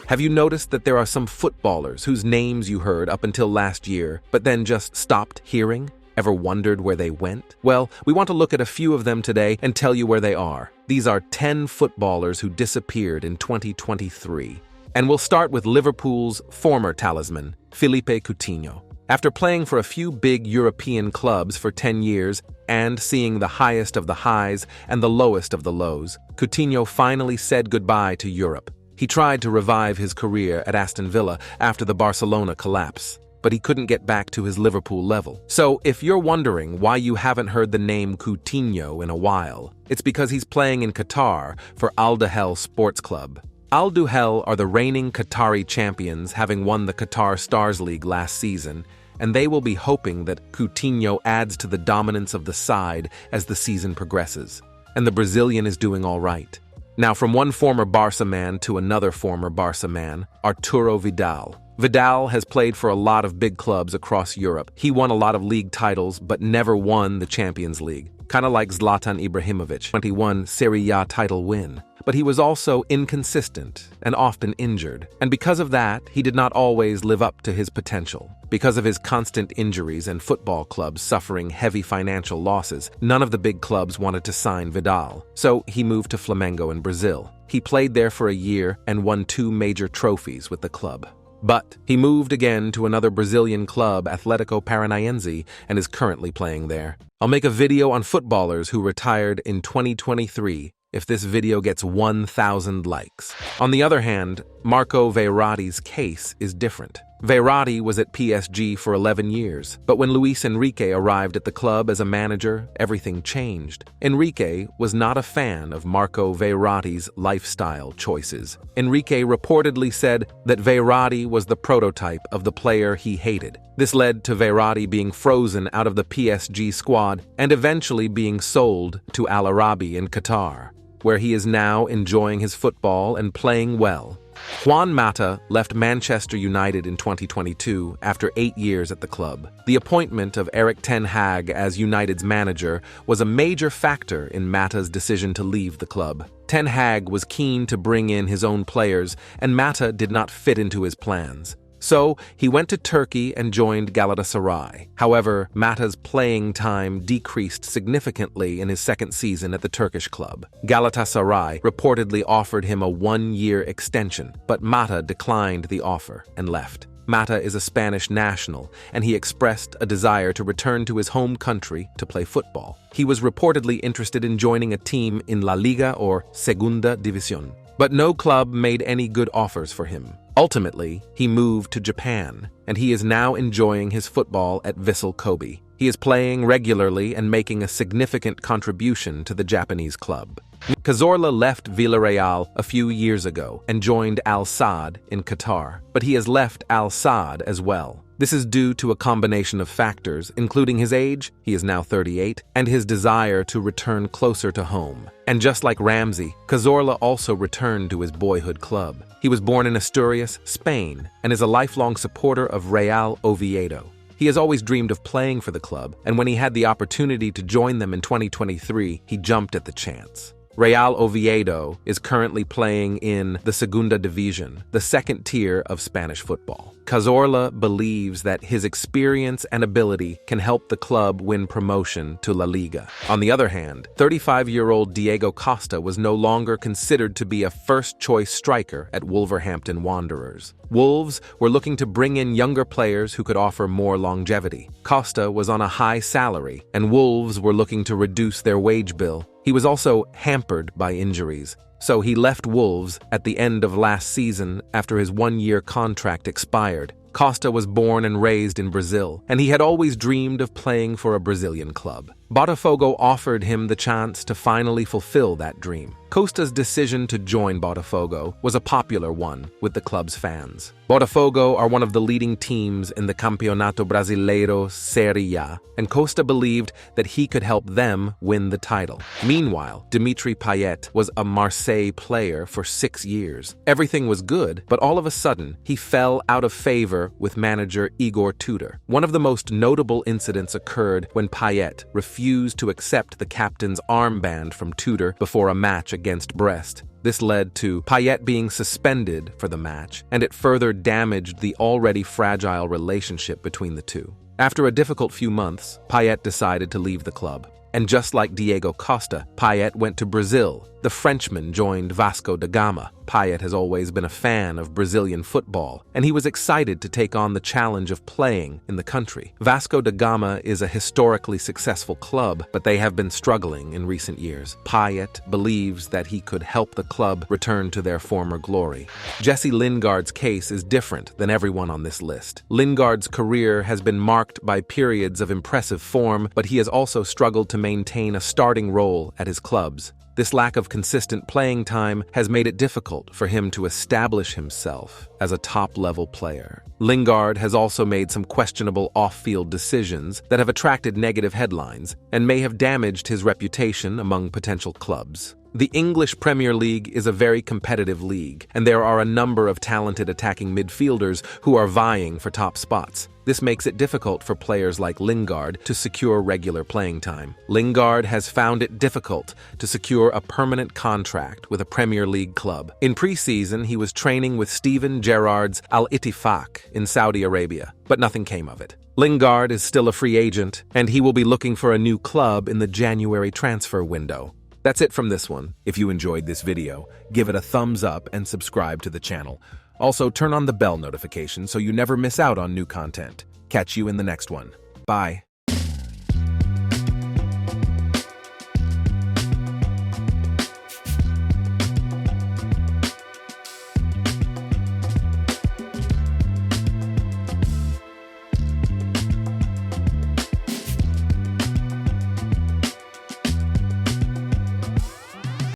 Have you noticed that there are some footballers whose names you heard up until last year, but then just stopped hearing? Ever wondered where they went? Well, we want to look at a few of them today and tell you where they are. These are 10 footballers who disappeared in 2023. And we'll start with Liverpool's former talisman, Philippe Coutinho. After playing for a few big European clubs for 10 years and seeing the highest of the highs and the lowest of the lows, Coutinho finally said goodbye to Europe. He tried to revive his career at Aston Villa after the Barcelona collapse, but he couldn't get back to his Liverpool level. So if you're wondering why you haven't heard the name Coutinho in a while, it's because he's playing in Qatar for Al Duhail Sports Club. Al Duhail are the reigning Qatari champions, having won the Qatar Stars League last season, and they will be hoping that Coutinho adds to the dominance of the side as the season progresses. And the Brazilian is doing all right. Now, from one former Barca man to another former Barca man, Arturo Vidal. Vidal has played for a lot of big clubs across Europe. He won a lot of league titles, but never won the Champions League. Kind of like Zlatan Ibrahimovic, 21 Serie A title win. But he was also inconsistent and often injured. And because of that, he did not always live up to his potential. Because of his constant injuries and football clubs suffering heavy financial losses, none of the big clubs wanted to sign Vidal. So he moved to Flamengo in Brazil. He played there for a year and won 2 major trophies with the club. But he moved again to another Brazilian club, Atlético Paranaense, and is currently playing there. I'll make a video on footballers who retired in 2023 if this video gets 1,000 likes. On the other hand, Marco Verratti's case is different. Verratti was at PSG for 11 years, but when Luis Enrique arrived at the club as a manager, everything changed. Enrique was not a fan of Marco Verratti's lifestyle choices. Enrique reportedly said that Verratti was the prototype of the player he hated. This led to Verratti being frozen out of the PSG squad and eventually being sold to Al Arabi in Qatar, where he is now enjoying his football and playing well. Juan Mata left Manchester United in 2022 after 8 years at the club. The appointment of Erik ten Hag as United's manager was a major factor in Mata's decision to leave the club. Ten Hag was keen to bring in his own players, and Mata did not fit into his plans. So he went to Turkey and joined Galatasaray. However, Mata's playing time decreased significantly in his second season at the Turkish club. Galatasaray reportedly offered him a 1-year extension, but Mata declined the offer and left. Mata is a Spanish national, and he expressed a desire to return to his home country to play football. He was reportedly interested in joining a team in La Liga or Segunda División, but no club made any good offers for him. Ultimately, he moved to Japan, and he is now enjoying his football at Vissel Kobe. He is playing regularly and making a significant contribution to the Japanese club. Cazorla left Villarreal a few years ago and joined Al Sadd in Qatar, but he has left Al Sadd as well. This is due to a combination of factors, including his age, he is now 38, and his desire to return closer to home. And just like Ramsey, Cazorla also returned to his boyhood club. He was born in Asturias, Spain, and is a lifelong supporter of Real Oviedo. He has always dreamed of playing for the club, and when he had the opportunity to join them in 2023, he jumped at the chance. Real Oviedo is currently playing in the Segunda División, the second tier of Spanish football. Cazorla believes that his experience and ability can help the club win promotion to La Liga. On the other hand, 35-year-old Diego Costa was no longer considered to be a first-choice striker at Wolverhampton Wanderers. Wolves were looking to bring in younger players who could offer more longevity. Costa was on a high salary, and Wolves were looking to reduce their wage bill. He was also hampered by injuries, so he left Wolves at the end of last season after his 1-year contract expired. Costa was born and raised in Brazil, and he had always dreamed of playing for a Brazilian club. Botafogo offered him the chance to finally fulfill that dream. Costa's decision to join Botafogo was a popular one with the club's fans. Botafogo are one of the leading teams in the Campeonato Brasileiro Serie A, and Costa believed that he could help them win the title. Meanwhile, Dimitri Payet was a Marseille player for 6 years. Everything was good, but all of a sudden, he fell out of favor with manager Igor Tudor. One of the most notable incidents occurred when Payet refused refused to accept the captain's armband from Tudor before a match against Brest. This led to Payet being suspended for the match, and it further damaged the already fragile relationship between the two. After a difficult few months, Payet decided to leave the club. And just like Diego Costa, Payet went to Brazil. The Frenchman joined Vasco da Gama. Payet has always been a fan of Brazilian football, and he was excited to take on the challenge of playing in the country. Vasco da Gama is a historically successful club, but they have been struggling in recent years. Payet believes that he could help the club return to their former glory. Jesse Lingard's case is different than everyone on this list. Lingard's career has been marked by periods of impressive form, but he has also struggled to maintain a starting role at his clubs. This lack of consistent playing time has made it difficult for him to establish himself as a top-level player. Lingard has also made some questionable off-field decisions that have attracted negative headlines and may have damaged his reputation among potential clubs. The English Premier League is a very competitive league, and there are a number of talented attacking midfielders who are vying for top spots. This makes it difficult for players like Lingard to secure regular playing time. Lingard has found it difficult to secure a permanent contract with a Premier League club. In pre-season, he was training with Steven Gerrard's Al Ittifaq in Saudi Arabia, but nothing came of it. Lingard is still a free agent, and he will be looking for a new club in the January transfer window. That's it from this one. If you enjoyed this video, give it a thumbs up and subscribe to the channel. Also, turn on the bell notification so you never miss out on new content. Catch you in the next one. Bye.